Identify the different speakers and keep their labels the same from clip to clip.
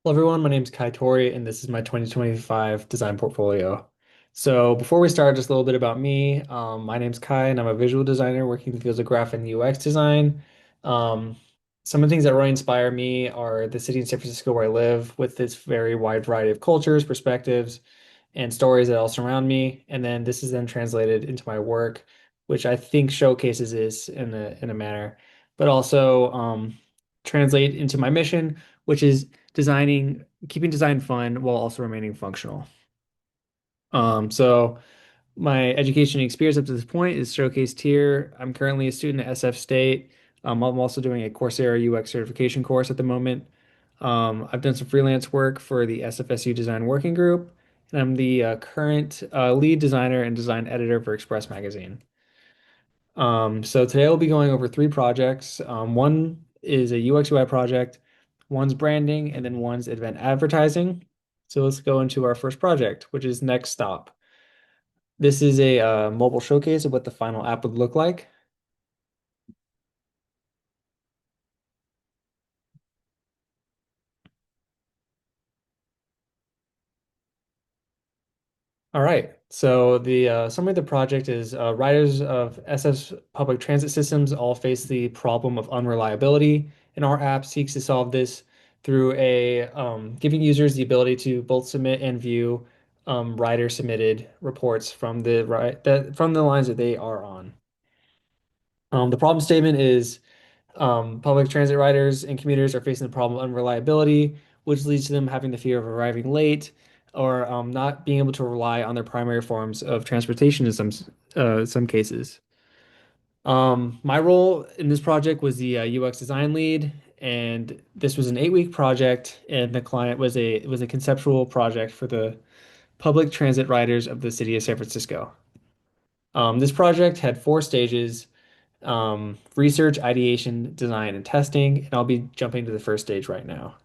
Speaker 1: Hello everyone, my name is Kai Tori and this is my 2025 design portfolio. So before we start, just a little bit about me. My name's Kai and I'm a visual designer working in the fields of graphic and UX design. Um, some of the things that really inspire me are the city in San Francisco where I live with its very wide variety of cultures, perspectives, and stories that all surround me. And then this is then translated into my work, which I think showcases this in a manner, but also translate into my mission, which is keeping design fun while also remaining functional. So my education experience up to this point is showcased here. I'm currently a student at SF State. I'm also doing a Coursera UX certification course at the moment. I've done some freelance work for the SFSU Design Working Group, and I'm the current lead designer and design editor for Express Magazine. So today we'll be going over three projects. One is a UX UI project, one's branding, and then one's event advertising. So let's go into our first project, which is Next Stop. This is a mobile showcase of what the final app would look like. All right. So the summary of the project is riders of SS public transit systems all face the problem of unreliability, and our app seeks to solve this through a giving users the ability to both submit and view rider submitted reports from from the lines that they are on. The problem statement is public transit riders and commuters are facing the problem of unreliability, which leads to them having the fear of arriving late or not being able to rely on their primary forms of transportation in some cases. My role in this project was the UX design lead, and this was an 8-week project, and the client was a conceptual project for the public transit riders of the city of San Francisco. This project had 4 stages: research, ideation, design, and testing. And I'll be jumping to the first stage right now.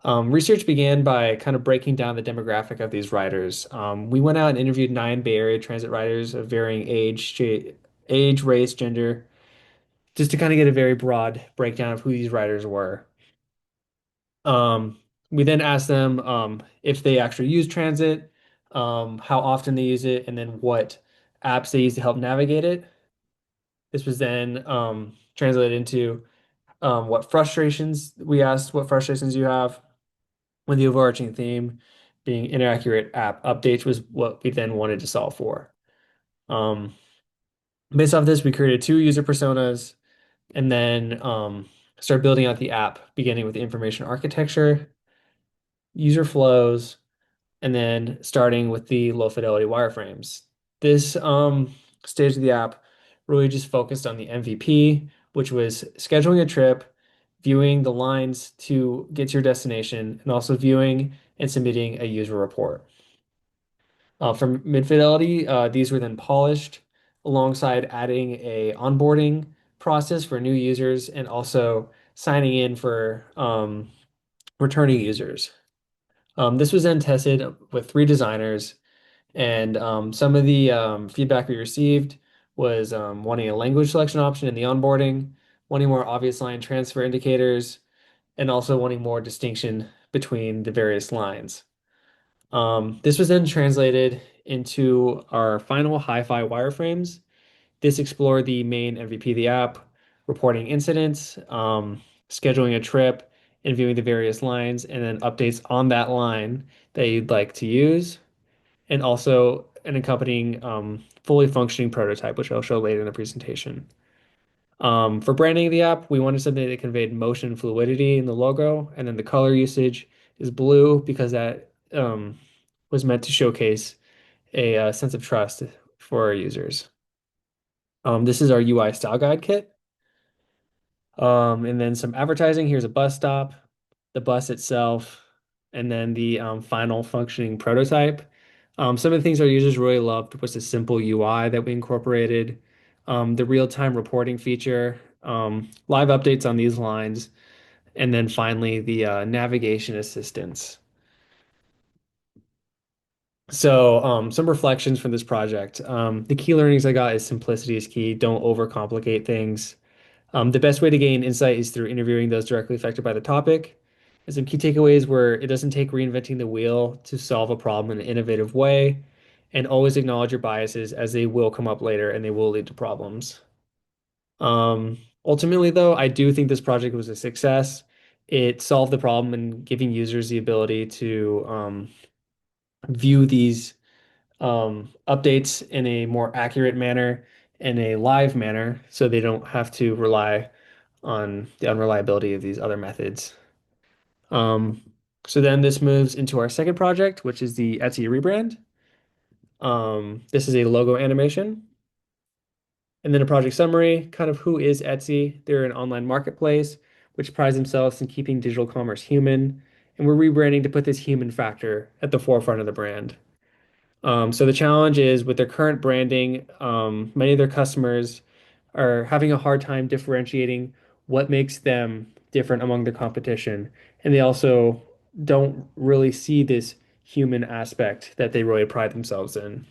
Speaker 1: Research began by kind of breaking down the demographic of these riders. We went out and interviewed 9 Bay Area transit riders of varying age, race, gender, just to kind of get a very broad breakdown of who these riders were. We then asked them if they actually use transit, how often they use it, and then what apps they use to help navigate it. This was then translated into we asked what frustrations you have, with the overarching theme being inaccurate app updates was what we then wanted to solve for. Um, Based off this, we created 2 user personas and then start building out the app, beginning with the information architecture, user flows, and then starting with the low fidelity wireframes. This stage of the app really just focused on the MVP, which was scheduling a trip, viewing the lines to get to your destination, and also viewing and submitting a user report. For mid-fidelity, these were then polished alongside adding a onboarding process for new users and also signing in for returning users. This was then tested with 3 designers, and some of the feedback we received was wanting a language selection option in the onboarding, wanting more obvious line transfer indicators, and also wanting more distinction between the various lines. This was then translated into our final hi-fi wireframes. This explored the main MVP of the app, reporting incidents, scheduling a trip, and viewing the various lines, and then updates on that line that you'd like to use, and also an accompanying fully functioning prototype, which I'll show later in the presentation. For branding of the app, we wanted something that conveyed motion fluidity in the logo, and then the color usage is blue because that was meant to showcase a sense of trust for our users. This is our UI style guide kit. And then some advertising. Here's a bus stop, the bus itself, and then the final functioning prototype. Some of the things our users really loved was the simple UI that we incorporated, the real-time reporting feature, live updates on these lines, and then finally the navigation assistance. So, some reflections from this project. The key learnings I got is simplicity is key. Don't overcomplicate things. The best way to gain insight is through interviewing those directly affected by the topic. And some key takeaways were it doesn't take reinventing the wheel to solve a problem in an innovative way, and always acknowledge your biases as they will come up later and they will lead to problems. Ultimately, though, I do think this project was a success. It solved the problem in giving users the ability to view these updates in a more accurate manner, in a live manner, so they don't have to rely on the unreliability of these other methods. Um, so then this moves into our second project, which is the Etsy rebrand. This is a logo animation. And then a project summary, kind of who is Etsy? They're an online marketplace which prides themselves in keeping digital commerce human, and we're rebranding to put this human factor at the forefront of the brand. So the challenge is with their current branding, many of their customers are having a hard time differentiating what makes them different among their competition, and they also don't really see this human aspect that they really pride themselves in.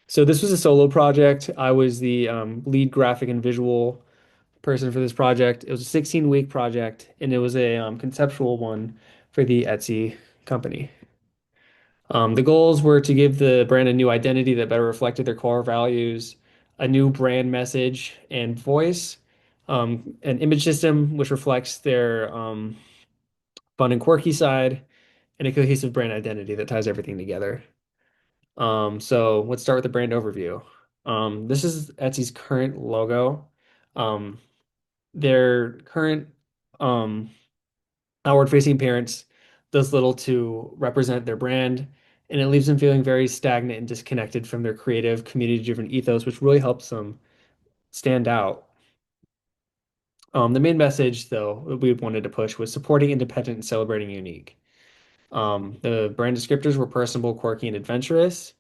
Speaker 1: So this was a solo project. I was the lead graphic and visual person for this project. It was a 16-week project, and it was a conceptual one for the Etsy company. The goals were to give the brand a new identity that better reflected their core values, a new brand message and voice, an image system which reflects their fun and quirky side, and a cohesive brand identity that ties everything together. So let's start with the brand overview. This is Etsy's current logo. Um, their current um, outward-facing appearance does little to represent their brand, and it leaves them feeling very stagnant and disconnected from their creative, community-driven ethos, which really helps them stand out. The main message, though, that we wanted to push was supporting independent and celebrating unique. The brand descriptors were personable, quirky, and adventurous,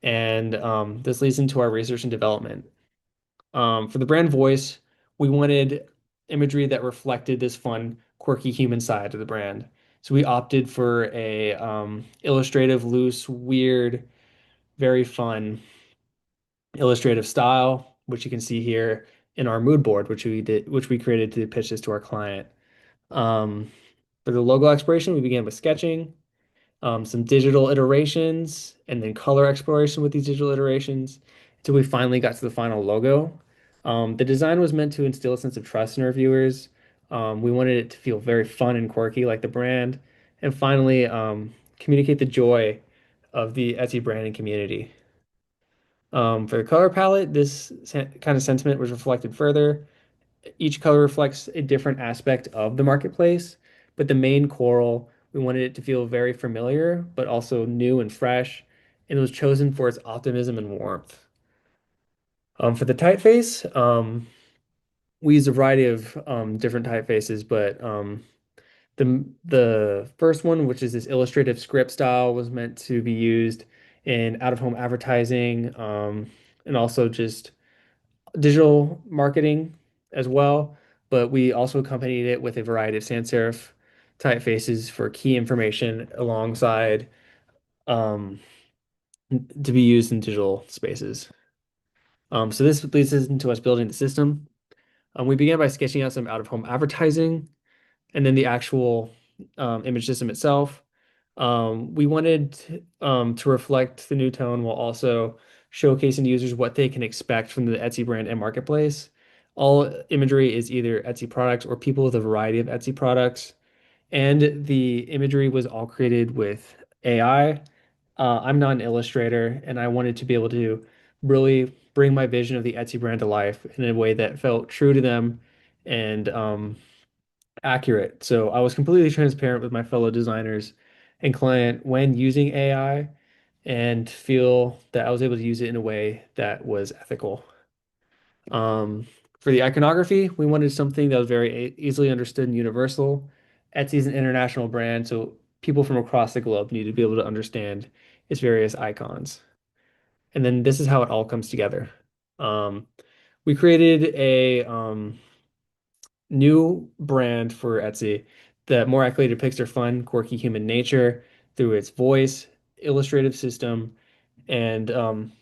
Speaker 1: and this leads into our research and development. For the brand voice, we wanted imagery that reflected this fun, quirky human side of the brand. So we opted for a illustrative, loose, weird, very fun illustrative style, which you can see here in our mood board, which we created to pitch this to our client. Um, for the logo exploration, we began with sketching, some digital iterations, and then color exploration with these digital iterations until we finally got to the final logo. The design was meant to instill a sense of trust in our viewers. We wanted it to feel very fun and quirky, like the brand, and finally, communicate the joy of the Etsy brand and community. For the color palette, kind of sentiment was reflected further. Each color reflects a different aspect of the marketplace, but the main coral, we wanted it to feel very familiar, but also new and fresh, and it was chosen for its optimism and warmth. For the typeface, we used a variety of different typefaces, but the first one, which is this illustrative script style, was meant to be used in out-of-home advertising, and also just digital marketing as well, but we also accompanied it with a variety of sans serif typefaces for key information alongside um, to be used in digital spaces. So this leads us into us building the system. We began by sketching out some out-of-home advertising and then the actual image system itself. We wanted to reflect the new tone while also showcasing to users what they can expect from the Etsy brand and marketplace. All imagery is either Etsy products or people with a variety of Etsy products. And the imagery was all created with AI. I'm not an illustrator, and I wanted to be able to really bring my vision of the Etsy brand to life in a way that felt true to them and accurate. So I was completely transparent with my fellow designers and client when using AI and feel that I was able to use it in a way that was ethical. Um, for the iconography, we wanted something that was very easily understood and universal. Etsy is an international brand, so people from across the globe need to be able to understand its various icons. And then this is how it all comes together. Um, we created a new brand for Etsy that more accurately depicts their fun, quirky human nature through its voice, illustrative system, and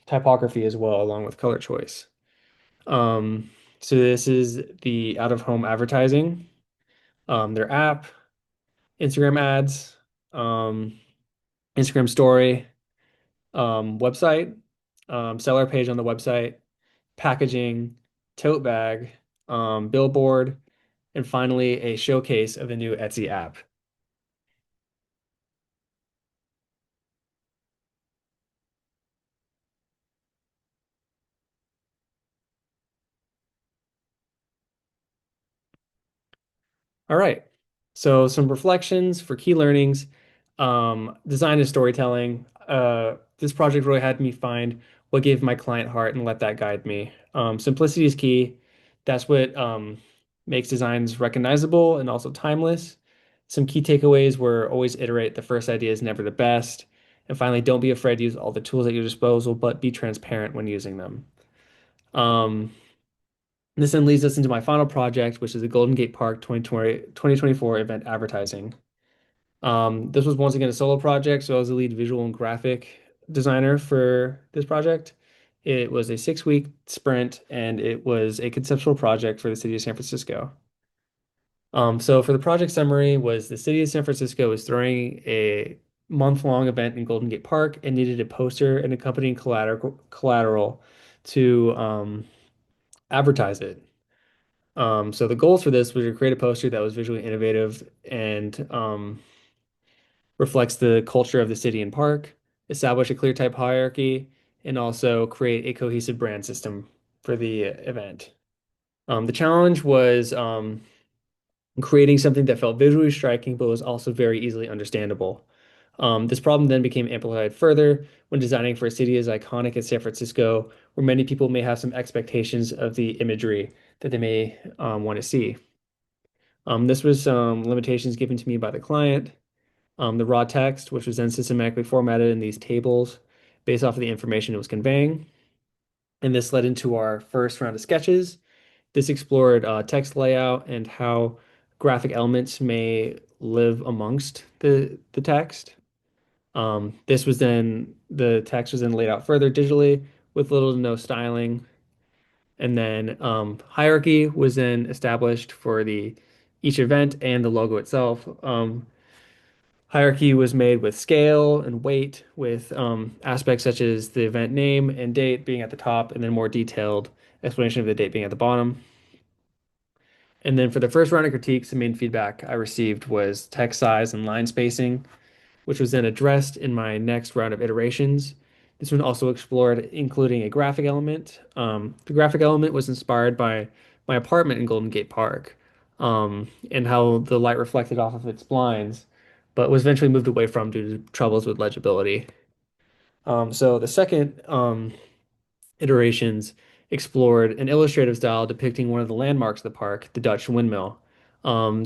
Speaker 1: typography as well, along with color choice. So this is the out-of-home advertising. their app, Instagram ads, um, Instagram story, website, seller page on the website, packaging, tote bag, billboard, and finally a showcase of the new Etsy app. All right. So some reflections for key learnings, design and storytelling. This project really had me find what gave my client heart and let that guide me. Simplicity is key. That's what makes designs recognizable and also timeless. Some key takeaways were always iterate. The first idea is never the best. And finally, don't be afraid to use all the tools at your disposal, but be transparent when using them. Um, this then leads us into my final project, which is the Golden Gate Park 2024 event advertising. This was once again a solo project, so I was the lead visual and graphic designer for this project. It was a 6-week sprint, and it was a conceptual project for the city of San Francisco. So for the project summary was the city of San Francisco was throwing a month-long event in Golden Gate Park and needed a poster and accompanying collateral to advertise it. So the goals for this was to create a poster that was visually innovative and reflects the culture of the city and park, establish a clear type hierarchy, and also create a cohesive brand system for the event. The challenge was creating something that felt visually striking but was also very easily understandable. This problem then became amplified further when designing for a city as iconic as San Francisco, where many people may have some expectations of the imagery that they may want to see. This was some limitations given to me by the client. The raw text, which was then systematically formatted in these tables based off of the information it was conveying. And this led into our first round of sketches. This explored text layout and how graphic elements may live amongst the text. The text was then laid out further digitally with little to no styling. And then hierarchy was then established for the each event and the logo itself. Hierarchy was made with scale and weight, with aspects such as the event name and date being at the top, and then more detailed explanation of the date being at the bottom. And then for the first round of critiques, the main feedback I received was text size and line spacing, which was then addressed in my next round of iterations. This one also explored including a graphic element. The graphic element was inspired by my apartment in Golden Gate Park, and how the light reflected off of its blinds, but was eventually moved away from due to troubles with legibility. So the second iterations explored an illustrative style depicting one of the landmarks of the park, the Dutch windmill.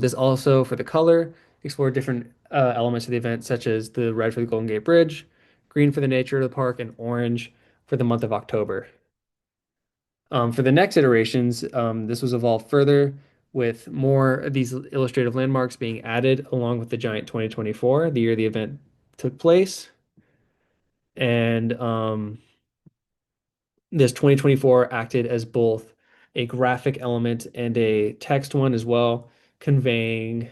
Speaker 1: This also, for the color, explored different elements of the event, such as the red for the Golden Gate Bridge, green for the nature of the park, and orange for the month of October. For the next iterations, this was evolved further with more of these illustrative landmarks being added along with the Giant 2024, the year the event took place. And this 2024 acted as both a graphic element and a text one as well, conveying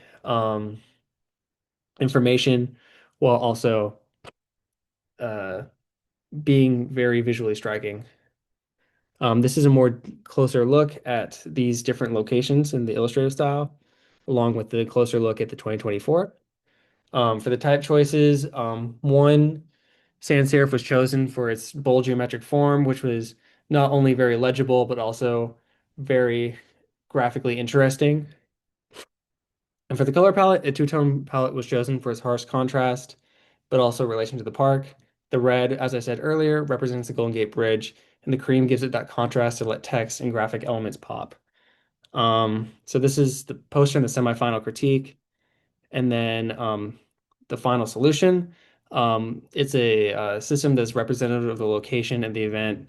Speaker 1: information while also uh, being very visually striking. This is a more closer look at these different locations in the illustrative style, along with the closer look at the 2024. For the type choices, one, sans serif was chosen for its bold geometric form, which was not only very legible, but also very graphically interesting. And for the color palette, a two-tone palette was chosen for its harsh contrast, but also relation to the park. The red, as I said earlier, represents the Golden Gate Bridge, and the cream gives it that contrast to let text and graphic elements pop. So this is the poster and the semifinal critique. And then the final solution. It's a system that's representative of the location and the event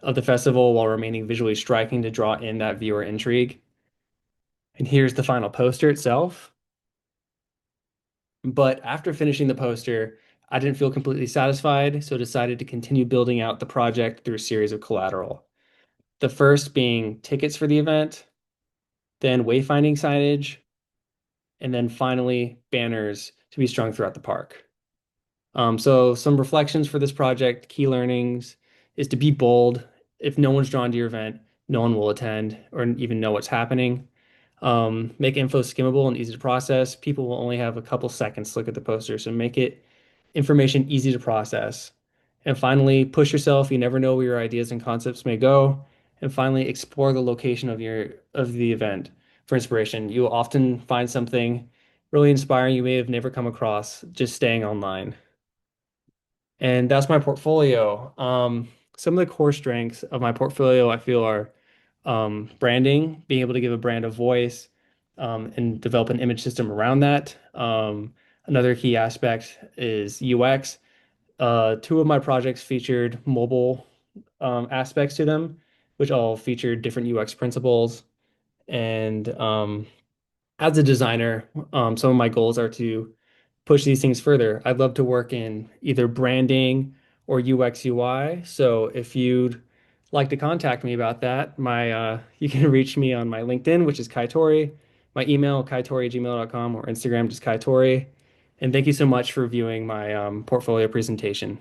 Speaker 1: of the festival while remaining visually striking to draw in that viewer intrigue. And here's the final poster itself. But after finishing the poster, I didn't feel completely satisfied, so decided to continue building out the project through a series of collateral. The first being tickets for the event, then wayfinding signage, and then finally banners to be strung throughout the park. So some reflections for this project, key learnings is to be bold. If no one's drawn to your event, no one will attend or even know what's happening. Make info skimmable and easy to process. People will only have a couple seconds to look at the poster, so make it information easy to process. And finally, push yourself. You never know where your ideas and concepts may go. And finally, explore the location of the event for inspiration. You will often find something really inspiring you may have never come across just staying online. And that's my portfolio. Some of the core strengths of my portfolio, I feel, are branding, being able to give a brand a voice, and develop an image system around that. Another key aspect is UX. Two of my projects featured mobile aspects to them, which all featured different UX principles. And as a designer, some of my goals are to push these things further. I'd love to work in either branding or UX UI. So if you'd like to contact me about that, my you can reach me on my LinkedIn, which is Kaitori, my email, kaitori@gmail.com, or Instagram, just Kaitori. And thank you so much for viewing my portfolio presentation.